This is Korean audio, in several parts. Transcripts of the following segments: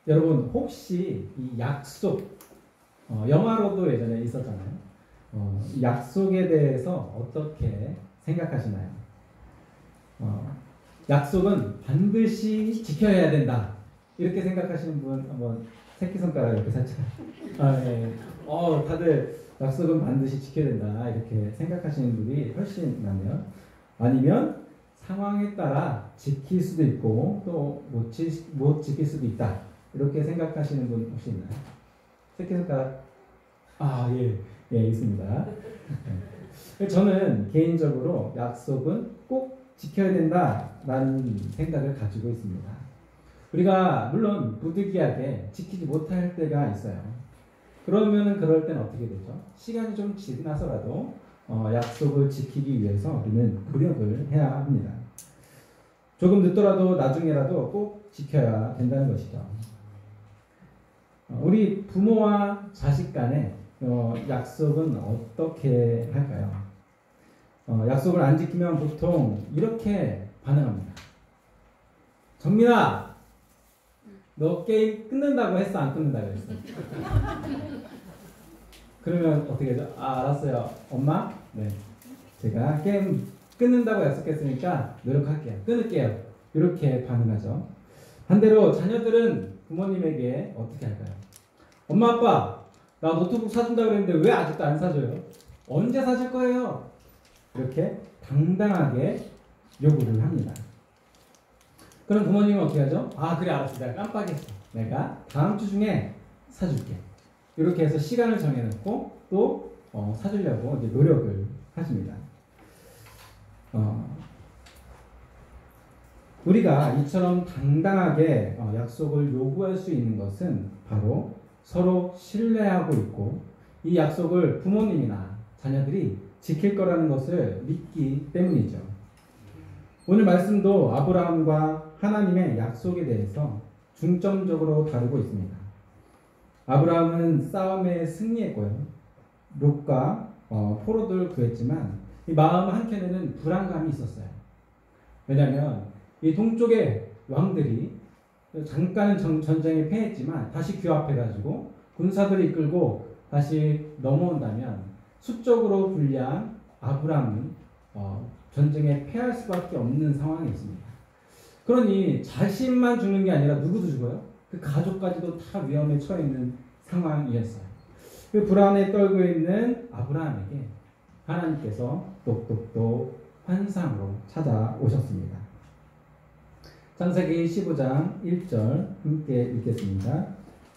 여러분 혹시 이 약속, 영화로도 예전에 있었잖아요. 이 약속에 대해서 어떻게 생각하시나요? 약속은 반드시 지켜야 된다. 이렇게 생각하시는 분 한번 새끼손가락 이렇게 살짝. 네. 다들 약속은 반드시 지켜야 된다. 이렇게 생각하시는 분이 훨씬 많네요. 아니면 상황에 따라 지킬 수도 있고 또 못 지킬 수도 있다. 이렇게 생각하시는 분 혹시 있나요? 새끼손가락. 예, 있습니다. 저는 개인적으로 약속은 꼭 지켜야 된다라는 생각을 가지고 있습니다. 우리가 물론 부득이하게 지키지 못할 때가 있어요. 그러면은 그럴 때는 어떻게 되죠? 시간이 좀 지나서라도 약속을 지키기 위해서 우리는 노력을 해야 합니다. 조금 늦더라도 나중에라도 꼭 지켜야 된다는 것이죠. 우리 부모와 자식 간에 약속은 어떻게 할까요? 약속을 안 지키면 보통 이렇게 반응합니다. 정민아, 너 게임 끊는다고 했어? 안 끊는다고 했어? 그러면 어떻게 하죠? 알았어요. 엄마? 네. 제가 게임 끊는다고 약속했으니까 노력할게요. 끊을게요. 이렇게 반응하죠. 반대로 자녀들은 부모님에게 어떻게 할까요? 엄마, 아빠, 나 노트북 사준다고 그랬는데 왜 아직도 안 사줘요? 언제 사줄 거예요? 이렇게 당당하게 요구를 합니다. 그럼 부모님은 어떻게 하죠? 그래, 알았어. 내가 깜빡했어. 내가 다음 주 중에 사줄게. 이렇게 해서 시간을 정해놓고 또 사주려고 이제 노력을 하십니다. 우리가 이처럼 당당하게 약속을 요구할 수 있는 것은 바로 서로 신뢰하고 있고 이 약속을 부모님이나 자녀들이 지킬 거라는 것을 믿기 때문이죠. 오늘 말씀도 아브라함과 하나님의 약속에 대해서 중점적으로 다루고 있습니다. 아브라함은 싸움에 승리했고요. 롯과 포로들 구했지만 이 마음 한켠에는 불안감이 있었어요. 왜냐하면 이 동쪽의 왕들이 잠깐은 전쟁에 패했지만 다시 규합해가지고 군사들을 이끌고 다시 넘어온다면 수적으로 불리한 아브라함은 전쟁에 패할 수밖에 없는 상황이 있습니다. 그러니 자신만 죽는 게 아니라 누구도 죽어요? 그 가족까지도 다 위험에 처해 있는 상황이었어요. 그 불안에 떨고 있는 아브라함에게 하나님께서 똑똑똑 환상으로 찾아오셨습니다. 창세기 15장 1절 함께 읽겠습니다.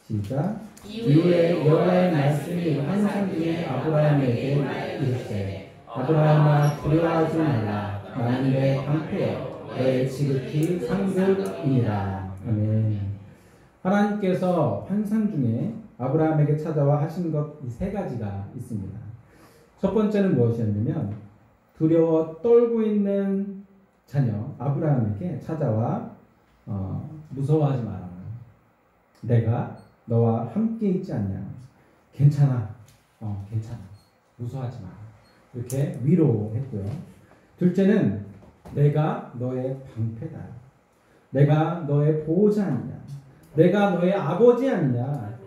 시작. 이후에 여호와의 말씀이 환상 중에 아브라함에게 이르시되 아브라함아 두려워하지 말라. 나는 내 방패여 너의 지극히 상급이니라. 아멘. 하나님께서 환상 중에 아브라함에게 찾아와 하신 것 이 세 가지가 있습니다. 첫 번째는 무엇이었냐면 두려워 떨고 있는 자녀 아브라함에게 찾아와 무서워하지 마라. 내가 너와 함께 있지 않냐. 괜찮아. 괜찮아. 무서워하지 마. 이렇게 위로했고요. 둘째는 내가 너의 방패다. 내가 너의 보호자 아니냐. 내가 너의 아버지 아니냐.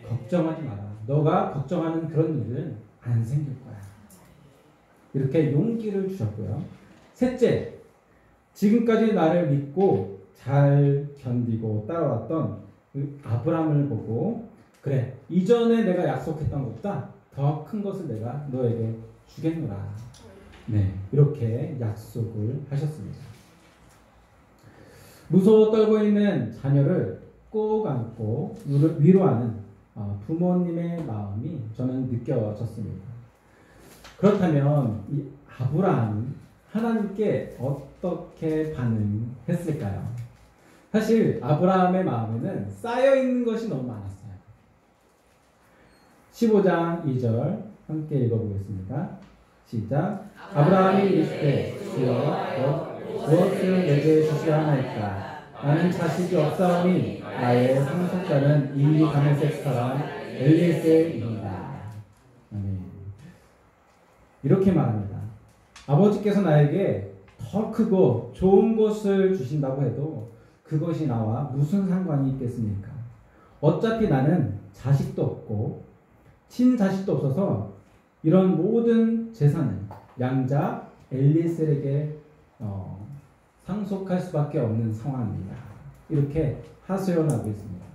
걱정하지 마라. 너가 걱정하는 그런 일은 안 생길 거야. 이렇게 용기를 주셨고요. 셋째, 지금까지 나를 믿고 잘 견디고 따라왔던 그 아브라함을 보고 그래, 이전에 내가 약속했던 것보다 더 큰 것을 내가 너에게 주겠노라. 네, 이렇게 약속을 하셨습니다. 무서워 떨고 있는 자녀를 꼭 안고 위로하는 부모님의 마음이 저는 느껴졌습니다. 그렇다면 이 아브라함이 하나님께 어떻게 반응했을까요? 사실 아브라함의 마음에는 쌓여있는 것이 너무 많았어요. 15장 2절 함께 읽어보겠습니다. 시작. 아브라함이 이르시되 주여 무엇을 내게 주시려 하나이까. 나는 자식이 없사오니 나의 상속자는 이 다메섹 사람 엘리에셀입니다. 이렇게 말합니다. 아버지께서 나에게 더 크고 좋은 것을 주신다고 해도 그것이 나와 무슨 상관이 있겠습니까? 어차피 나는 자식도 없고 친자식도 없어서 이런 모든 재산은 양자 엘리에셀에게 상속할 수밖에 없는 상황입니다. 이렇게 하소연하고 있습니다.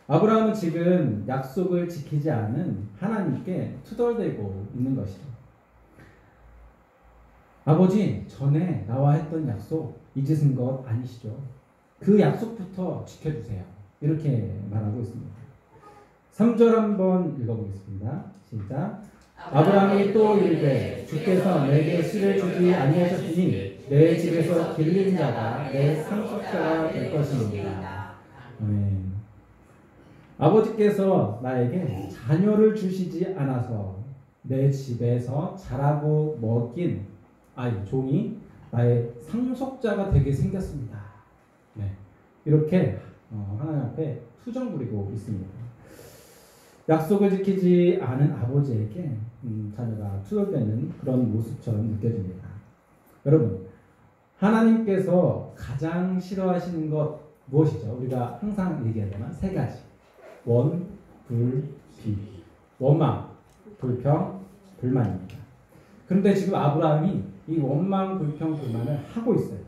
아브라함은 지금 약속을 지키지 않은 하나님께 투덜대고 있는 것이죠. 아버지, 전에 나와 했던 약속 잊으신 것 아니시죠? 그 약속부터 지켜주세요. 이렇게 말하고 있습니다. 3절 한번 읽어보겠습니다. 시작. 아브라함이 또 이르되 주께서 내게 씨를 주지 아니하셨으니 내 집에서 길린 자가 내 상속자가 될 것입니다. 아멘. 아버지께서 나에게 자녀를 주시지 않아서 내 집에서 자라고 먹인 아이, 종이 나의 상속자가 되게 생겼습니다. 네. 이렇게 하나님 앞에 투정 부리고 있습니다. 약속을 지키지 않은 아버지에게 자녀가 투덜대는 그런 모습처럼 느껴집니다. 여러분, 하나님께서 가장 싫어하시는 것 무엇이죠? 우리가 항상 얘기하잖아. 세 가지. 원, 불, 비. 원망, 불평, 불만입니다. 그런데 지금 아브라함이 이 원망, 불평, 불만을 하고 있어요.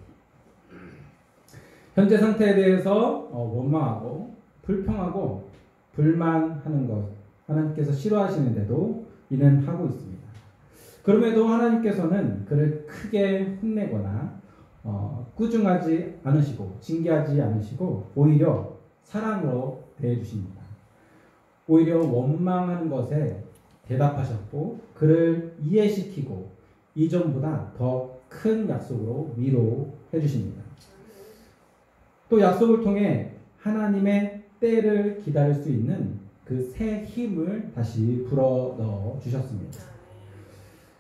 현재 상태에 대해서 원망하고 불평하고 불만하는 것 하나님께서 싫어하시는데도 이는 하고 있습니다. 그럼에도 하나님께서는 그를 크게 혼내거나 꾸중하지 않으시고 징계하지 않으시고 오히려 사랑으로 대해주십니다. 오히려 원망하는 것에 대답하셨고 그를 이해시키고 이전보다 더 큰 약속으로 위로해 주십니다. 또 약속을 통해 하나님의 때를 기다릴 수 있는 그 새 힘을 다시 불어넣어 주셨습니다.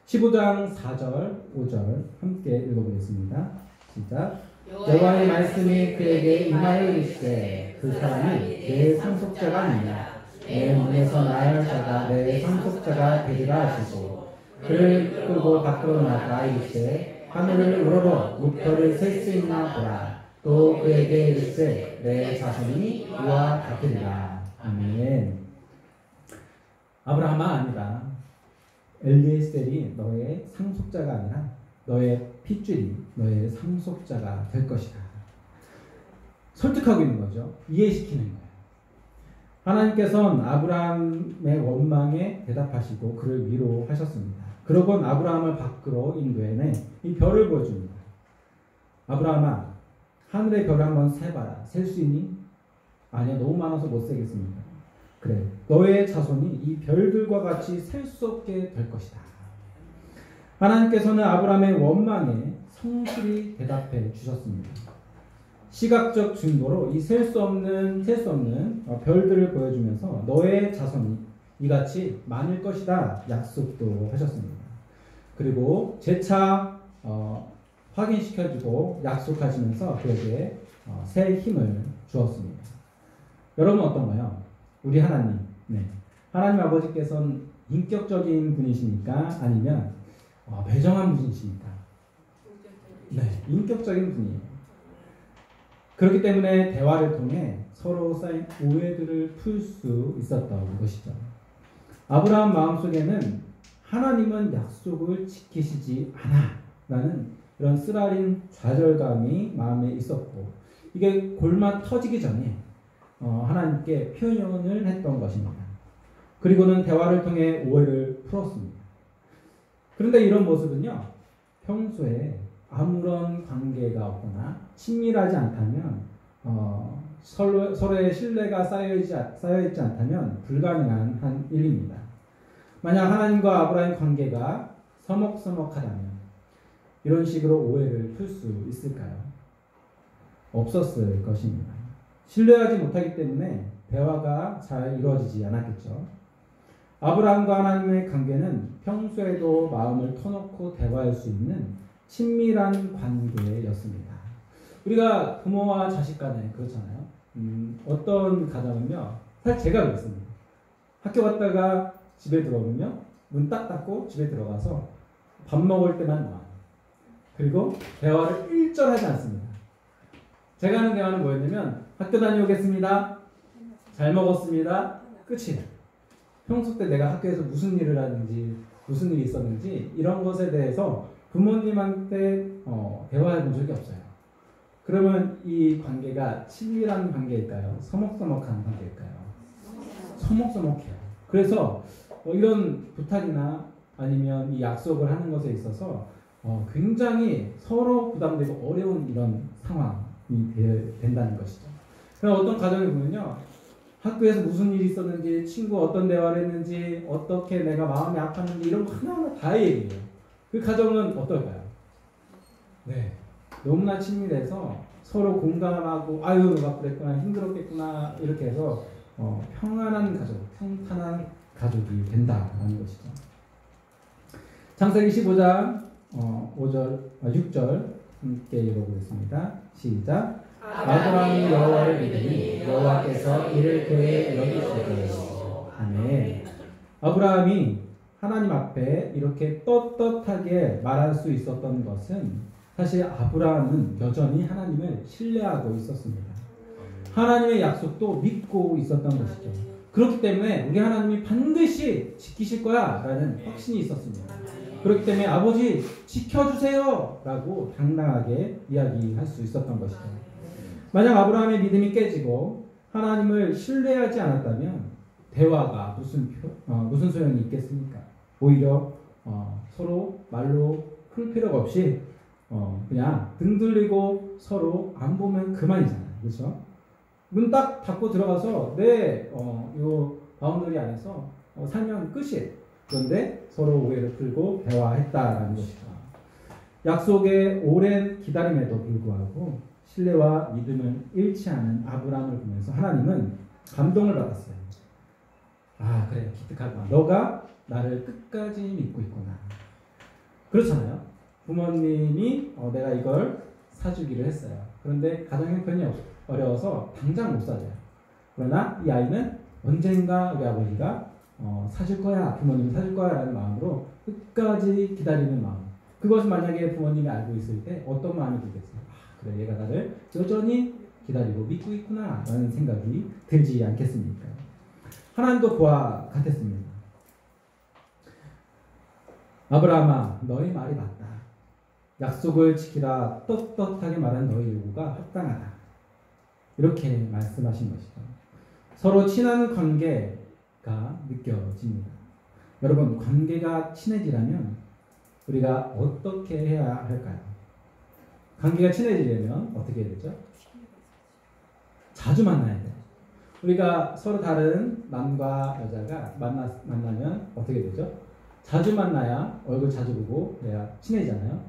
15장 4절, 5절 함께 읽어보겠습니다. 시작. 여호와의 말씀이 그에게 임하여 이르시되 그 사람이 내 상속자가 아니냐 내 문에서 나을 자가 내 상속자가 되리라 하시고 그를 이끌고 밖으로 나가 이르시되 하늘을 우러러 무표를 셀 수 있나 보라. 또 그에게 이르시되 내 자손이 이와 같으리라. 아멘. 아브라함아 아니다. 엘리에셀이 너의 상속자가 아니라 너의 핏줄이 너의 상속자가 될 것이다. 설득하고 있는 거죠. 이해시키는 거예요. 하나님께서는 아브라함의 원망에 대답하시고 그를 위로하셨습니다. 그러곤 아브라함을 밖으로 인도해내 이 별을 보여줍니다. 아브라함아, 하늘의 별을 한번 세봐라. 셀 수 있니? 아니야, 너무 많아서 못 세겠습니다. 그래, 너의 자손이 이 별들과 같이 셀 수 없게 될 것이다. 하나님께서는 아브라함의 원망에 성실히 대답해 주셨습니다. 시각적 증거로 이 셀 수 없는 별들을 보여주면서 너의 자손이 이같이 많을 것이다 약속도 하셨습니다. 그리고 재차 확인시켜주고 약속하시면서 그에게 새 힘을 주었습니다. 여러분 어떤가요? 우리 하나님, 네. 하나님 아버지께서는 인격적인 분이십니까? 아니면 배정한 분이십니까? 네, 인격적인 분이에요. 그렇기 때문에 대화를 통해 서로 쌓인 오해들을 풀 수 있었던 것이죠. 아브라함 마음속에는 하나님은 약속을 지키시지 않아 라는 이런 쓰라린 좌절감이 마음에 있었고 이게 골마 터지기 전에 하나님께 표현을 했던 것입니다. 그리고는 대화를 통해 오해를 풀었습니다. 그런데 이런 모습은요, 평소에 아무런 관계가 없거나 친밀하지 않다면 서로의 신뢰가 쌓여있지 않다면 불가능한 한 일입니다. 만약 하나님과 아브라함의 관계가 서먹서먹하다면 이런 식으로 오해를 풀 수 있을까요? 없었을 것입니다. 신뢰하지 못하기 때문에 대화가 잘 이루어지지 않았겠죠. 아브라함과 하나님의 관계는 평소에도 마음을 터놓고 대화할 수 있는 친밀한 관계였습니다. 우리가 부모와 자식 간에 그렇잖아요. 어떤 가정은요, 사실 제가 그랬습니다. 학교 갔다가 집에 들어오면요, 문 딱 닫고 집에 들어가서 밥 먹을 때만 나와요. 그리고 대화를 일절하지 않습니다. 제가 하는 대화는 뭐였냐면 학교 다녀오겠습니다. 잘 먹었습니다. 끝이에요. 평소 때 내가 학교에서 무슨 일을 하는지 무슨 일이 있었는지 이런 것에 대해서 부모님한테 대화해 본 적이 없어요. 그러면 이 관계가 친밀한 관계일까요? 서먹서먹한 관계일까요? 서먹서먹해요. 그래서 이런 부탁이나 아니면 이 약속을 하는 것에 있어서 굉장히 서로 부담되고 어려운 이런 상황이 된다는 것이죠. 그럼 어떤 가정에 보면요, 학교에서 무슨 일이 있었는지, 친구 어떤 대화를 했는지, 어떻게 내가 마음이 아팠는지 이런 거 하나하나 다 얘기해요. 그 가정은 어떨까요? 네, 너무나 친밀해서 서로 공감하고 아유 너가 그랬구나, 힘들었겠구나 이렇게 해서 평안한 가족, 평탄한 가족이 된다는 것이죠. 창세기 15장 6절 함께 읽어보겠습니다. 시작. 아브라함이 여호와를 믿으니 여호와께서 이를 그에게 여기시되. 아멘. 아브라함이 하나님 앞에 이렇게 떳떳하게 말할 수 있었던 것은 사실 아브라함은 여전히 하나님을 신뢰하고 있었습니다. 하나님의 약속도 믿고 있었던 것이죠. 그렇기 때문에 우리 하나님이 반드시 지키실 거야 라는 확신이 있었습니다. 그렇기 때문에 아버지 지켜주세요 라고 당당하게 이야기할 수 있었던 것이죠. 만약 아브라함의 믿음이 깨지고 하나님을 신뢰하지 않았다면 대화가 무슨 소용이 있겠습니까? 오히려 서로 말로 풀 필요가 없이 그냥 등 돌리고 서로 안 보면 그만이잖아요. 그렇죠? 문 딱 닫고 들어가서 요 바운더리 안에서 살면 끝이에요. 그런데 서로 오해를 풀고 대화했다라는 것이죠. 약속의 오랜 기다림에도 불구하고 신뢰와 믿음을 잃지 않은 아브라함을 보면서 하나님은 감동을 받았어요. 아 그래 기특하구나. 너가 나를 끝까지 믿고 있구나. 그렇잖아요. 부모님이 내가 이걸 사주기로 했어요. 그런데 가정 형편이 어려워서 당장 못 사줘요. 그러나 이 아이는 언젠가 우리 아버지가 사줄 거야, 부모님이 사줄 거야 라는 마음으로 끝까지 기다리는 마음. 그것을 만약에 부모님이 알고 있을 때 어떤 마음이 들겠어요? 아, 그래 얘가 나를 여전히 기다리고 믿고 있구나 라는 생각이 들지 않겠습니까? 하나님도 그와 같았습니다. 아브라함아 너의 말이 맞다. 약속을 지키라 떳떳하게 말한 너의 요구가 합당하다. 이렇게 말씀하신 것이죠. 서로 친한 관계가 느껴집니다. 여러분 관계가 친해지려면 우리가 어떻게 해야 할까요? 관계가 친해지려면 어떻게 해야 되죠? 자주 만나야 돼요. 우리가 서로 다른 남과 여자가 만나면 어떻게 되죠? 자주 만나야 얼굴 자주 보고 그래야 친해지잖아요.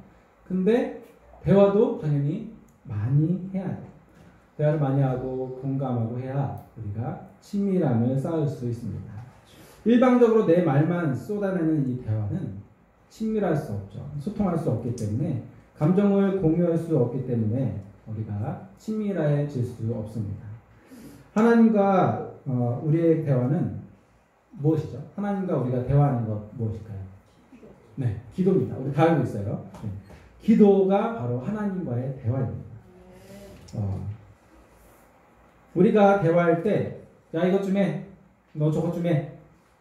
근데 대화도 당연히 많이 해야 돼요. 대화를 많이 하고 공감하고 해야 우리가 친밀함을 쌓을 수 있습니다. 일방적으로 내 말만 쏟아내는 이 대화는 친밀할 수 없죠. 소통할 수 없기 때문에 감정을 공유할 수 없기 때문에 우리가 친밀해질 수 없습니다. 하나님과 우리의 대화는 무엇이죠? 하나님과 우리가 대화하는 것 무엇일까요? 네, 기도입니다. 우리 다 알고 있어요. 네. 기도가 바로 하나님과의 대화입니다. 우리가 대화할 때, 야 이것 좀 해, 너 저것 좀 해,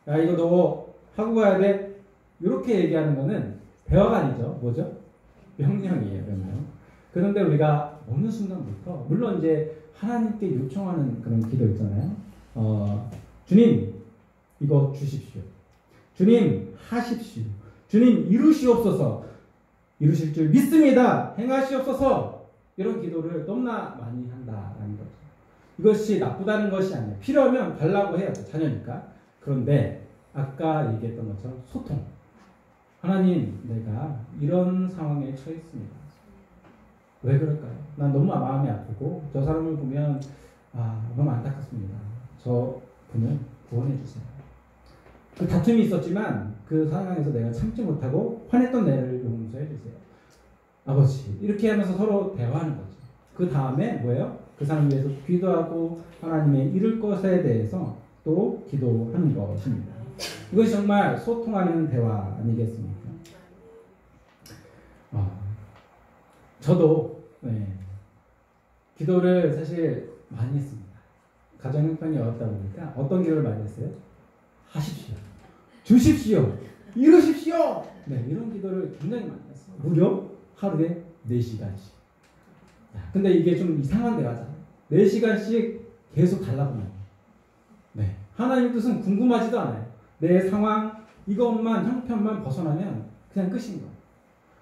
야 이거 너 하고 가야 돼, 이렇게 얘기하는 거는 대화가 아니죠. 뭐죠? 명령이에요. 명령. 그런데 우리가 어느 순간부터 물론 이제 하나님께 요청하는 그런 기도 있잖아요. 주님 이거 주십시오. 주님 하십시오. 주님 이루시옵소서. 이루실 줄 믿습니다. 행하시옵소서. 이런 기도를 너무나 많이 한다라는 거죠. 이것이 나쁘다는 것이 아니에요. 필요하면 달라고 해요. 자녀니까. 그런데 아까 얘기했던 것처럼 소통. 하나님 내가 이런 상황에 처해 있습니다. 왜 그럴까요? 난 너무 마음이 아프고 저 사람을 보면 너무 안타깝습니다. 저 분을 구원해 주세요. 그 다툼이 있었지만 그 상황에서 내가 참지 못하고 화냈던 애를 용서해 주세요. 아버지 이렇게 하면서 서로 대화하는 거죠. 그 다음에 뭐예요? 그 사람을 위해서 기도하고 하나님의 이룰 것에 대해서 또 기도하는 것입니다. 이것이 정말 소통하는 대화 아니겠습니까? 저도 기도를 사실 많이 했습니다. 가정 형편이 어렵다 보니까 어떤 기도를 많이 했어요? 하십시오. 주십시오. 이루십시오. 네, 이런 기도를 굉장히 많이 했어요. 무려 하루에 4시간씩. 근데 이게 좀 이상한 데 가잖아요. 4시간씩 계속 달라고 해요. 네. 하나님 뜻은 궁금하지도 않아요. 내 상황, 이것만, 형편만 벗어나면 그냥 끝인 거예요.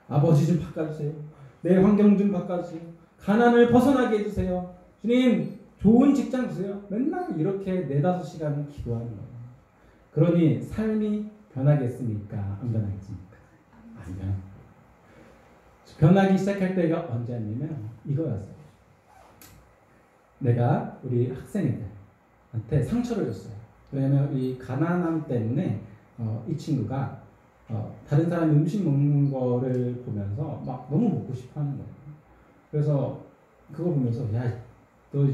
아버지 좀 바꿔주세요. 내 환경 좀 바꿔주세요. 가난을 벗어나게 해주세요. 주님, 좋은 직장 주세요. 맨날 이렇게 4-5시간 기도하는 거예요. 그러니 삶이 변하겠습니까? 안 변하겠습니까? 아니요. 변하기 시작할 때가 언제였냐면 이거였어요. 내가 우리 학생들한테 상처를 줬어요. 왜냐면 이 가난함 때문에 이 친구가 다른 사람이 음식 먹는 거를 보면서 막 너무 먹고 싶어 하는 거예요. 그래서 그거 보면서 야, 너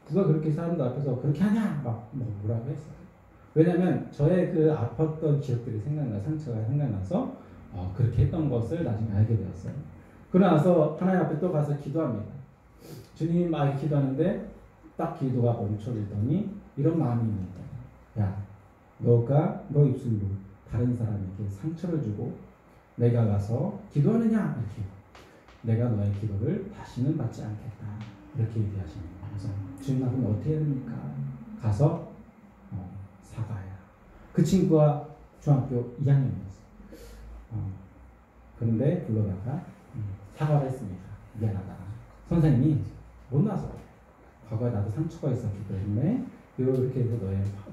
누가 그렇게 사람들 앞에서 그렇게 하냐? 막 뭐라고 했어요. 왜냐면 저의 그 아팠던 기억들이 상처가 생각나서 그렇게 했던 것을 나중에 알게 되었어요. 그러고 나서 하나님 앞에 또 가서 기도합니다. 주님 막 기도하는데 딱 기도가 멈춰지더니 이런 마음이 있는 거예요. 야, 너가 너 입술로 다른 사람에게 상처를 주고 내가 가서 기도하느냐? 이렇게. 내가 너의 기도를 다시는 받지 않겠다. 이렇게 얘기하시는 거예요. 그래서 주님 그럼 어떻게 해야 됩니까? 가서 사과해라. 그 친구가 중학교 2학년이었어요. 그런데 불러다가 사과를 했습니다. 미안하다. 선생님이 못나서 과거에 나도 상처가 있었기 때문에 이렇게 해서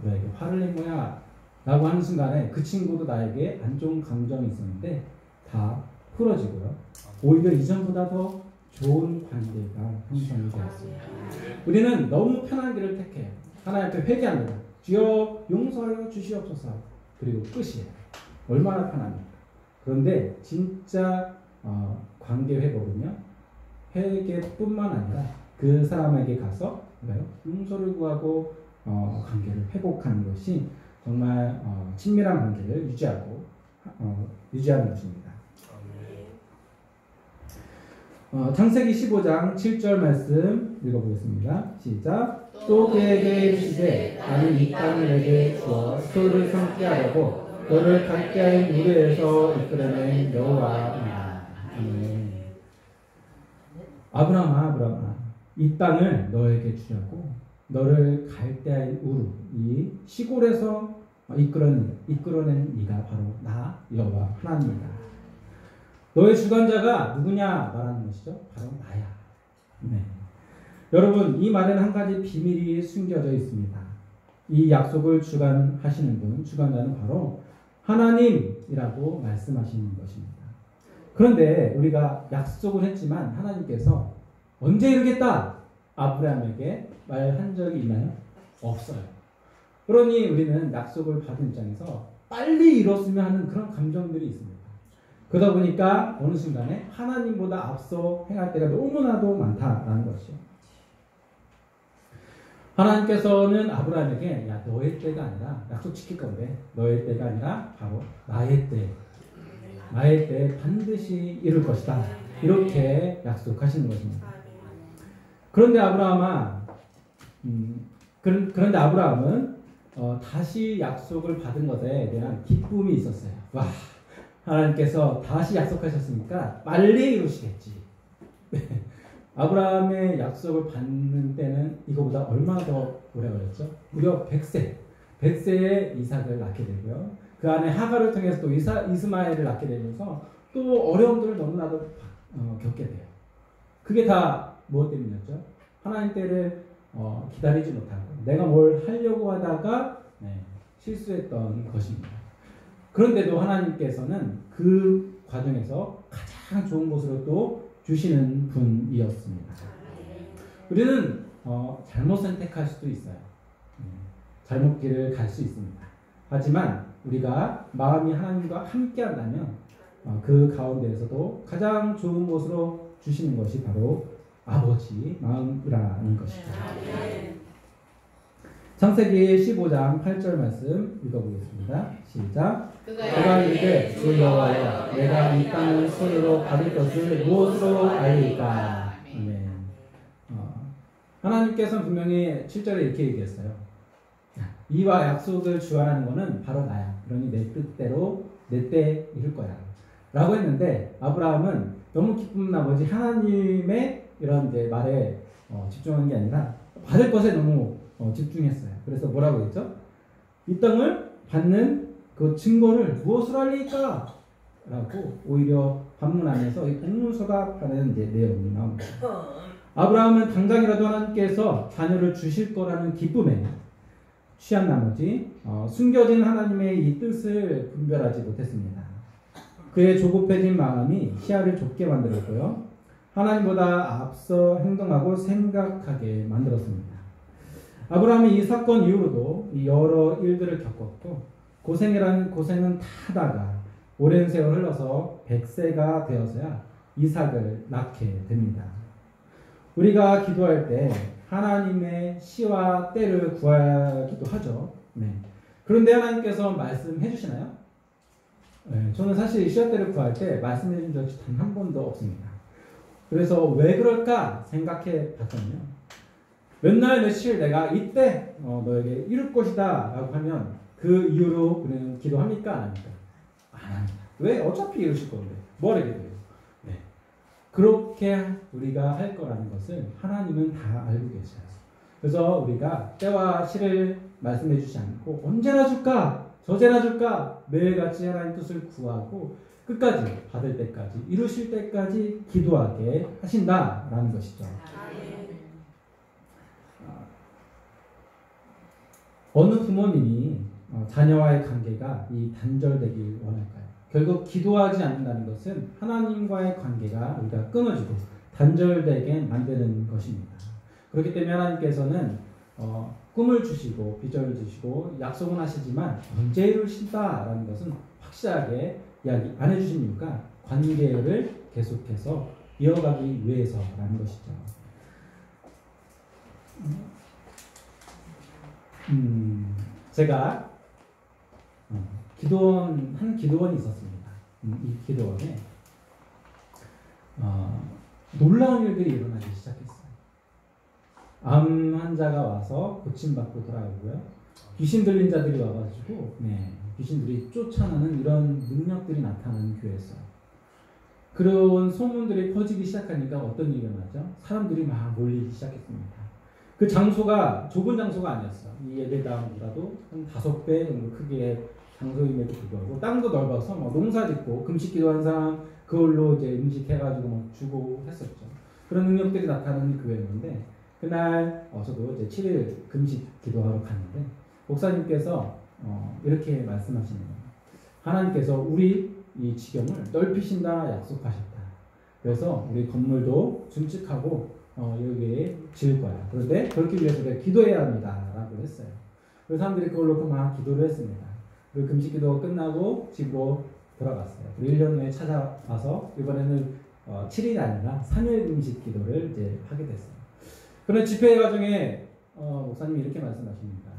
너에게 화를 낸 거야 라고 하는 순간에 그 친구도 나에게 안 좋은 감정이 있었는데 다 풀어지고요. 오히려 이전보다 더 좋은 관계가 형성이 되었습니다. 우리는 너무 편한 길을 택해요. 하나님 앞에 회개합니다. 주여 용서하여 주시옵소서. 그리고 끝이에요. 얼마나 편합니까? 그런데 진짜 관계 회복은요. 회개뿐만 아니라 그 사람에게 가서 용서를 구하고 관계를 회복하는 것이 정말 친밀한 관계를 유지하는 것입니다. 창세기 15장 7절 말씀 읽어보겠습니다. 시작. 또 그에게 이르시되 나는 이 땅을 내게 주어 소를 삼게 하려고 너를 갈대아의 우르에서 이끌어낸 여호와이다. 아멘. 아브라함아, 이 땅을 너에게 주려고 너를 갈대아의 우르, 이 시골에서 이끌어낸 네가 바로 나 여호와 하나님이다. 너의 주관자가 누구냐 말하는 것이죠. 바로 나야. 네. 여러분, 이 말에는 한 가지 비밀이 숨겨져 있습니다. 이 약속을 주관하시는 분, 주관자는 바로 하나님이라고 말씀하시는 것입니다. 그런데 우리가 약속을 했지만 하나님께서 언제 이루겠다 아브라함에게 말한 적이 있나요? 없어요. 그러니 우리는 약속을 받은 입장에서 빨리 이뤘으면 하는 그런 감정들이 있습니다. 그러다 보니까 어느 순간에 하나님보다 앞서 행할 때가 너무나도 많다라는 것이죠. 하나님께서는 아브라함에게 야, 너의 때가 아니라 약속 지킬 건데 너의 때가 아니라 바로 나의 때 반드시 이룰 것이다. 이렇게 약속하시는 것입니다. 그런데 아브라함은 다시 약속을 받은 것에 대한 기쁨이 있었어요. 와, 하나님께서 다시 약속하셨으니까 빨리 이루시겠지. 아브라함의 약속을 받는 때는 이거보다 얼마나 더 오래 걸렸죠? 무려 100세에 이삭을 낳게 되고요. 그 안에 하갈을 통해서 또 이스마엘을 낳게 되면서 또 어려움들을 너무나도 겪게 돼요. 그게 다 무엇 때문이었죠? 하나님 때를 기다리지 못하고 내가 뭘 하려고 하다가 실수했던 것입니다. 그런데도 하나님께서는 그 과정에서 가장 좋은 것으로 또 주시는 분이었습니다. 우리는 잘못 선택할 수도 있어요. 잘못 길을 갈 수 있습니다. 하지만 우리가 마음이 하나님과 함께 한다면 그 가운데에서도 가장 좋은 것으로 주시는 것이 바로 아버지 마음이라는 것이죠. 창세기 15장 8절 말씀 읽어보겠습니다. 시작. 그가 이르되 주 여호와여 내가 이 땅을 손으로 받을 것을 무엇으로 알리까. 아멘. 하나님께서는 분명히 7절에 이렇게 얘기했어요. 이와 약속을 주관하는 것은 바로 나야. 그러니 내 뜻대로 내 때 이룰 거야. 라고 했는데 아브라함은 너무 기쁜 나머지 하나님의 이런 이제 말에 집중한 게 아니라 받을 것에 너무 집중했어요. 그래서 뭐라고 했죠? 이 땅을 받는 그 증거를 무엇으로 알리까? 라고 오히려 반문하면서 이 공문서가 하는 이제 내용이 나옵니다. 아브라함은 당장이라도 하나님께서 자녀를 주실 거라는 기쁨에 취한 나머지 숨겨진 하나님의 이 뜻을 분별하지 못했습니다. 그의 조급해진 마음이 시야를 좁게 만들었고요. 하나님보다 앞서 행동하고 생각하게 만들었습니다. 아브라함이 이 사건 이후로도 여러 일들을 겪었고 고생이라는 고생은 다 하다가 오랜 세월 흘러서 100세가 되어서야 이삭을 낳게 됩니다. 우리가 기도할 때 하나님의 시와 때를 구하기도 하죠. 네. 그런데 하나님께서 말씀해 주시나요? 네, 저는 사실 시와 때를 구할 때 말씀해 준 적이 단 한 번도 없습니다. 그래서 왜 그럴까 생각해 봤거든요. 몇 날 며칠 내가 이때 너에게 이룰 것이다 라고 하면 그 이후로 우리는 기도합니까? 안 합니까? 안 합니다. 왜? 어차피 이루실 건데 뭐하러 기도해요? 네. 그렇게 우리가 할 거라는 것을 하나님은 다 알고 계셔요. 그래서 우리가 때와 시를 말씀해 주지 않고 언제나 줄까? 저제나 줄까? 매일같이 하나님 뜻을 구하고 끝까지 받을 때까지 이루실 때까지 기도하게 하신다라는 것이죠. 어느 부모님이 자녀와의 관계가 이 단절되길 원할까요? 결국 기도하지 않는다는 것은 하나님과의 관계가 우리가 끊어지고 단절되게 만드는 것입니다. 그렇기 때문에 하나님께서는 꿈을 주시고 비전을 주시고 약속은 하시지만 언제 이루신다라는 것은 확실하게 이야기 안 해주신 이유가 관계를 계속해서 이어가기 위해서라는 것이죠. 제가 한 기도원이 있었습니다. 이 기도원에 놀라운 일들이 일어나기 시작했어요. 암 환자가 와서 고침받고 돌아오고요. 귀신 들린 자들이 와가지고 귀신들이 쫓아나는 이런 능력들이 나타나는 교회였어요. 그런 소문들이 퍼지기 시작하니까 어떤 일이 일어나죠? 사람들이 막 몰리기 시작했습니다. 그 장소가 좁은 장소가 아니었어요. 이 예배당보다도 한 5배 정도 크기의 장소임에도 불구하고 땅도 넓어서 농사 짓고 금식 기도한 사람 그걸로 이제 음식 해가지고 막 주고 했었죠. 그런 능력들이 나타나는 교회였는데 그날 저도 이제 7일 금식 기도하러 갔는데 목사님께서 이렇게 말씀하시는 거예요. 하나님께서 우리 이 지경을 넓히신다 약속하셨다. 그래서 우리 건물도 증축하고 여기에 지을 거야. 그런데 그렇기 위해서 우리가 기도해야 합니다. 라고 했어요. 그래서 사람들이 그걸 놓고 막 기도를 했습니다. 그리고 금식 기도가 끝나고 집으로 돌아갔어요. 그리고 1년 후에 찾아와서 이번에는 7일이 아니라 3일 금식 기도를 이제 하게 됐어요. 그런 집회 과정에 목사님이 이렇게 말씀하십니다.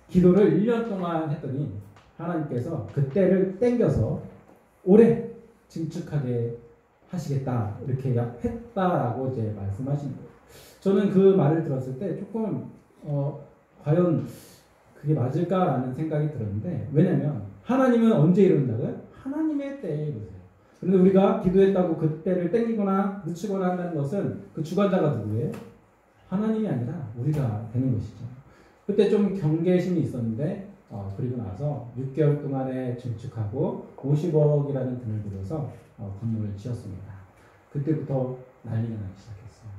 기도를 1년 동안 했더니 하나님께서 그때를 땡겨서 오래 증축하게 하시겠다 이렇게 했다라고 이제 말씀하신 거예요. 저는 그 말을 들었을 때 조금 과연 그게 맞을까라는 생각이 들었는데 왜냐면 하나님은 언제 이룬다고요? 하나님의 때에 이루세요. 그런데 우리가 기도했다고 그 때를 땡기거나 늦추거나 한다는 것은 그 주관자가 누구예요? 하나님이 아니라 우리가 되는 것이죠. 그때 좀 경계심이 있었는데 그리고 나서 6개월 동안에 증축하고 50억이라는 돈을 들여서 건물을 지었습니다. 그때부터 난리가 나기 시작했어요.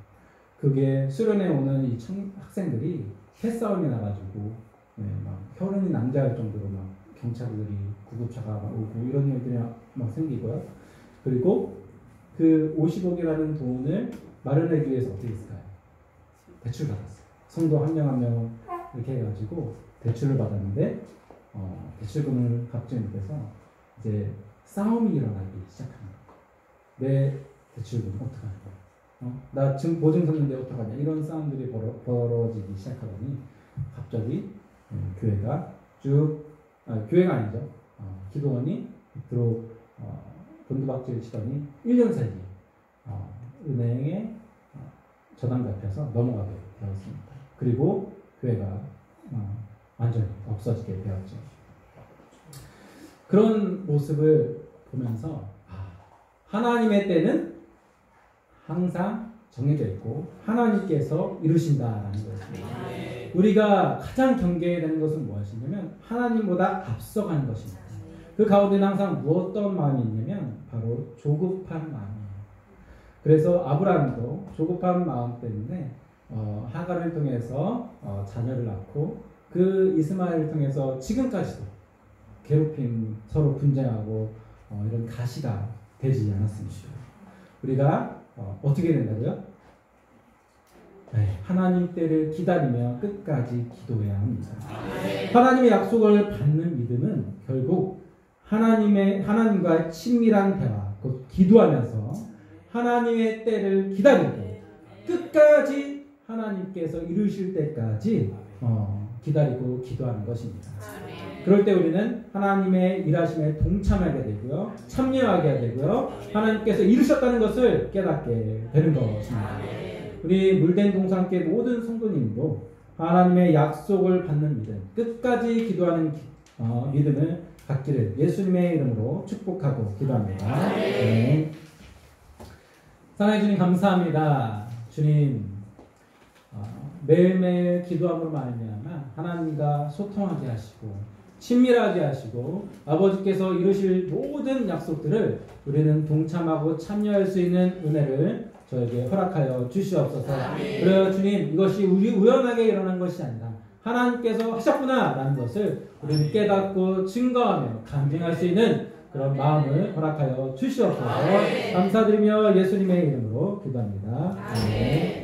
그게 수련회 오는 이 학생들이 패싸움이 나가지고 막 혈흔이 낭자할 정도로 막 경찰들이 구급차가 막 오고 이런 일들이 막 생기고요. 그리고 그 50억이라는 돈을 마련하기 위해서 어떻게 했을까요? 대출 받았어요. 성도 한 명 한 명 이렇게 해가지고 대출을 받았는데 대출금을 갚지 못해서 이제 싸움이 일어나기 시작합니다. 내 대출금 어떡하냐? 나 지금 보증 섰는데 어떡하냐? 이런 싸움들이 벌어지기 시작하더니 갑자기 교회가 교회가 아니죠. 기도원이 밑으로 돈도박질 치더니 1년 사이에 은행에 저당 잡혀서 넘어가게 되었습니다. 그리고 교회가 완전히 없어지게 되었죠. 그런 모습을 보면서 하나님의 때는 항상 정해져 있고 하나님께서 이루신다라는 것입니다. 우리가 가장 경계해야 되는 것은 무엇이냐면 하나님보다 앞서가는 것입니다. 그 가운데는 항상 어떤 마음이 있냐면 바로 조급한 마음이에요. 그래서 아브라함도 조급한 마음 때문에 하갈을 통해서 자녀를 낳고 그 이스마엘을 통해서 지금까지도 괴롭힘, 서로 분쟁하고 이런 가시가 되지 않았습니다. 우리가 어떻게 된다고요? 네, 하나님 때를 기다리며 끝까지 기도해야 합니다. 하나님의 약속을 받는 믿음은 결국 하나님과 친밀한 대화, 곧 기도하면서 하나님의 때를 기다리고 끝까지 하나님께서 이루실 때까지 기다리고 기도하는 것입니다. 그럴 때 우리는 하나님의 일하심에 동참하게 되고요, 참여하게 되고요, 하나님께서 이루셨다는 것을 깨닫게 되는 것입니다. 우리 물된 동산교회 모든 성도님도 하나님의 약속을 받는 믿음, 끝까지 기도하는 믿음을 갖기를 예수님의 이름으로 축복하고 기도합니다. 네. 사랑해 주님 감사합니다. 주님 매일매일 기도함으로 말미암아 하나님과 소통하게 하시고 친밀하게 하시고 아버지께서 이루실 모든 약속들을 우리는 동참하고 참여할 수 있는 은혜를 저에게 허락하여 주시옵소서. 그래요 주님, 이것이 우연하게 일어난 것이 아니라 하나님께서 하셨구나 라는 것을 우리는 깨닫고 증거하며 간증할 수 있는 그런 마음을 허락하여 주시옵소서. 감사드리며 예수님의 이름으로 기도합니다. 아멘.